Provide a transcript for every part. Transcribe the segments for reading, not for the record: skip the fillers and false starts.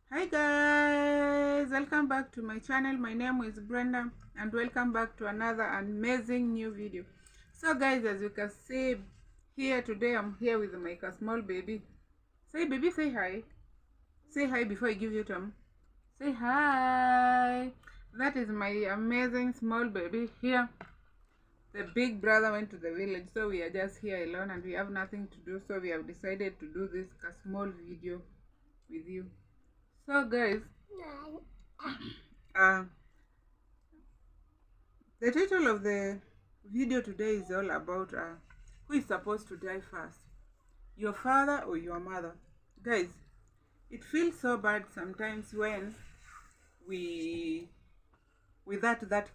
Hi guys, welcome back to my channel. My name is Brenda and welcome back to another amazing new video. So guys, as you can see here today, I'm here with my small baby. Say baby, say hi. Say hi before I give you time. Say hi. That is my amazing small baby here. The big brother went to the village, so we are just here alone and we have nothing to do, so we have decided to do this small video with you. So guys, uh, the title of the video today is all about who is supposed to die first, your father or your mother. Guys, it feels so bad sometimes when we we have that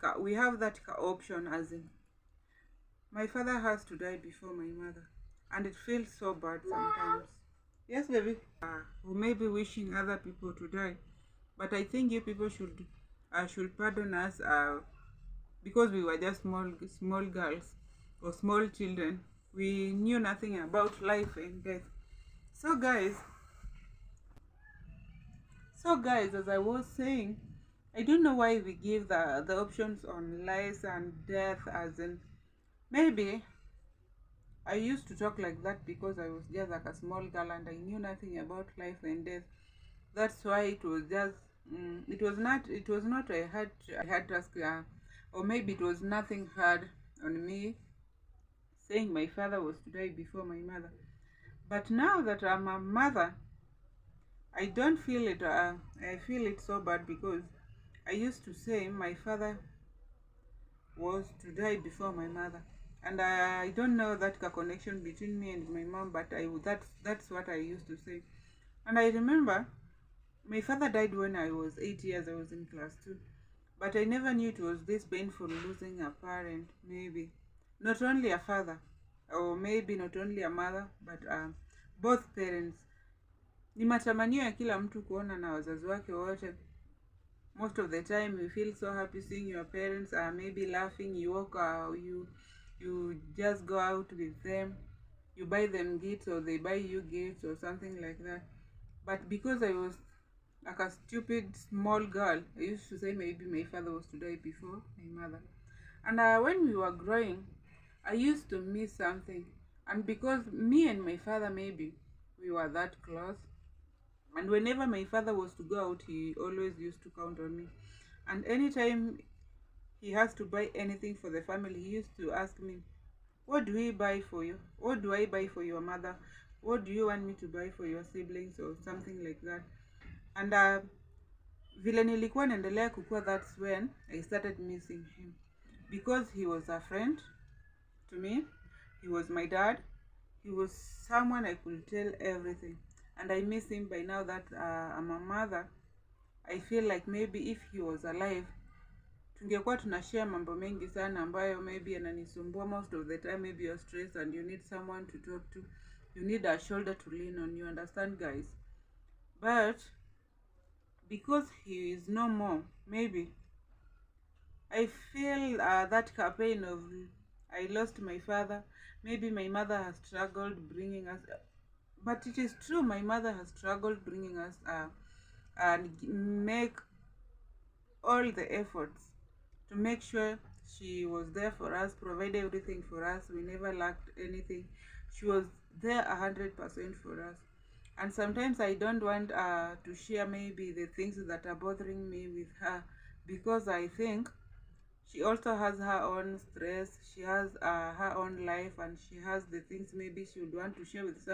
option, as in my father has to die before my mother, and it feels so bad sometimes. Yes, baby. We may be wishing other people to die, but I think you people should pardon us because we were just small girls or small children. We knew nothing about life and death. So guys, as I was saying, I don't know why we give the options on life and death, as in maybe I used to talk like that because I was just like a small girl and I knew nothing about life and death. That's why it was just it was not a hard task, or maybe it was nothing hard on me saying my father was to die before my mother. But now that I'm a mother, I don't feel it. I feel it so bad because I used to say my father was to die before my mother, and I don't know that connection between me and my mom, but that's what I used to say. And I remember my father died when I was 8 years. I was in class 2, but I never knew it was this painful losing a parent. Maybe not only a father, or maybe not only a mother, but both parents. Ni matamanio ya kila mtu kuona na wazazi wake wote. Most of the time you feel so happy seeing your parents maybe laughing. You walk you just go out with them, you buy them gifts or they buy you gifts or something like that. But because I was like a stupid small girl, I used to say maybe my father was to die before my mother. And when we were growing, I used to miss something. And because me and my father, maybe we were that close, and whenever my father was to go out, he always used to count on me. And anytime he has to buy anything for the family, he used to ask me, what do we buy for you? What do I buy for your mother? What do you want me to buy for your siblings or something like that? And vile nilikuwa naendelea kukua, that's when I started missing him, because he was a friend to me. He was my dad. He was someone I could tell everything, and I miss him. By now that I'm a mother, I feel like maybe if he was alive, tungekuwa tunashare mambo mengi sana ambayo maybe yananisumbua most of the time. Maybe you're stressed and you need someone to talk to. You need a shoulder to lean on. You understand, guys? But because he is no more, maybe I feel that pain of I lost my father. Maybe my mother has struggled bringing us, but it is true, my mother has struggled bringing us and make all the efforts to make sure she was there for us, provide everything for us. We never lacked anything. She was there 100% for us. And sometimes I don't want to share maybe the things that are bothering me with her, because I think she also has her own stress. She has her own life, and she has the things maybe she would want to share with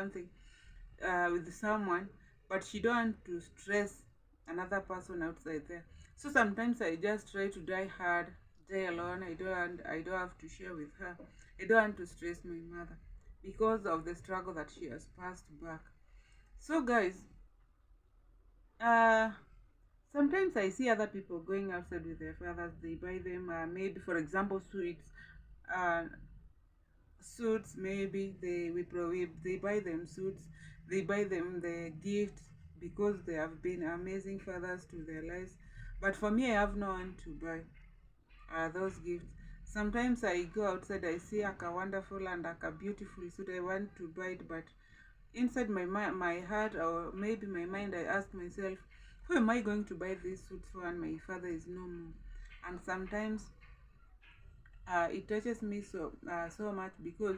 with someone, but she don't want to stress another person outside there. So sometimes I just try to die hard, die alone. I don't have to share with her. I don't want to stress my mother because of the struggle that she has passed back. So guys, uh sometimes I see other people going outside with their fathers. They buy them maybe, for example, uh suits. Maybe they buy them suits. They buy them the gifts because they have been amazing fathers to their lives. But for me, I have no one to buy those gifts. Sometimes I go outside, I see like a wonderful and like a beautiful suit. I want to buy it, but inside my heart, or maybe my mind, I ask myself, who am I going to buy this suit for, and my father is no more? And sometimes it touches me so much, because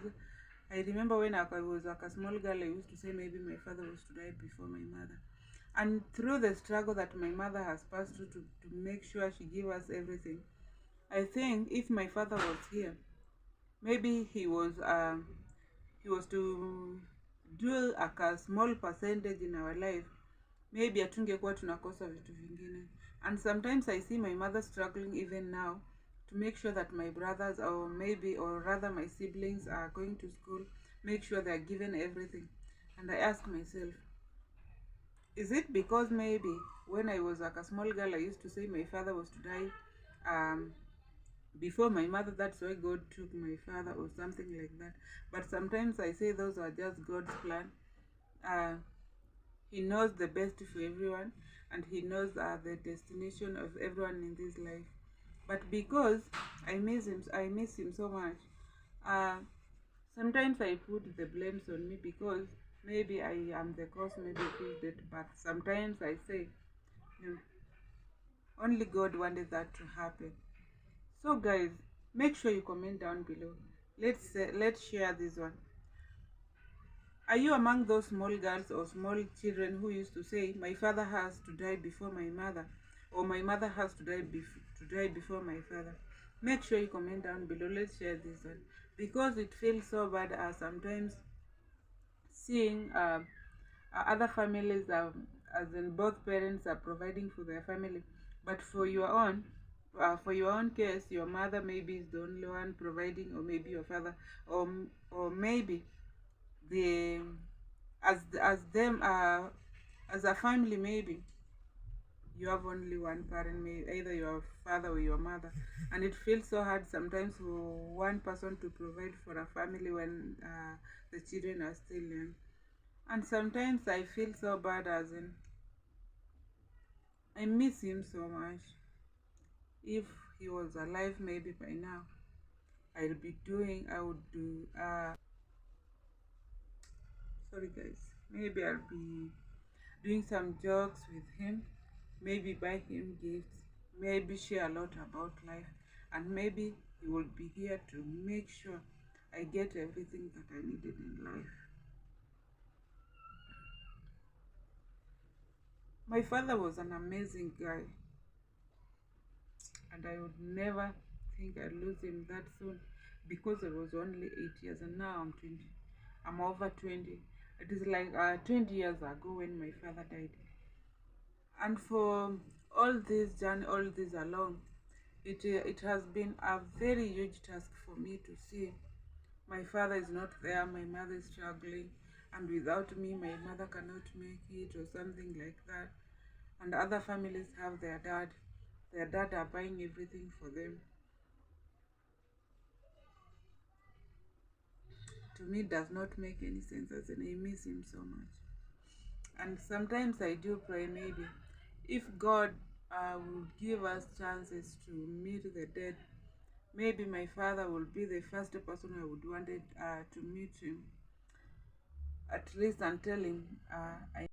I remember when I was like a small girl, I used to say maybe my father was to die before my mother. And through the struggle that my mother has passed through to make sure she give us everything, I think if my father was here, maybe he was to do a small percentage in our life, maybe hatungekuwa tunakosa vitu vingine. And sometimes I see my mother struggling even now to make sure that my brothers, or rather my siblings, are going to school, make sure they are given everything. And I ask myself, is it because maybe when I was like a small girl, I used to say my father was to die um, before my mother, that's why God took my father, or something like that? But sometimes I say those are just God's plan. Uh, he knows the best for everyone, and he knows the destination of everyone in this life. But because I miss him so much, uh, sometimes I put the blames on me, because maybe I am the cause, maybe of his death. But sometimes I say, no, only God wanted that to happen. So guys, make sure you comment down below. Let's share this one. Are you among those small girls or small children who used to say, my father has to die before my mother, or my mother has to die before my father? Make sure you comment down below. Let's share this one, because it feels so bad sometimes seeing other families, as in both parents are providing for their family, but for your own case, your mother maybe is the only one providing, or maybe your father, or maybe the as them as a family, maybe you have only one parent, either your father or your mother, and it feels so hard sometimes for one person to provide for a family when the children are still young. And sometimes I feel so bad, as in I miss him so much. If he was alive, maybe by now I would do sorry guys, maybe I'll be doing some jokes with him, maybe buy him gifts, maybe share a lot about life, and maybe he will be here to make sure I get everything that I needed in life. My father was an amazing guy, and I would never think I'd lose him that soon, because I was only 8 years, and now I'm 20. I'm over 20. It is like 20 years ago when my father died. And for all this journey, all this along, it has been a very huge task for me to see my father is not there, my mother is struggling, and without me, my mother cannot make it, or something like that. And other families have their dad are buying everything for them. To me, it does not make any sense, as in I miss him so much. And sometimes I do pray, maybe if God would give us chances to meet the dead, maybe my father will be the first person I would wanted to meet him, at least, and tell him I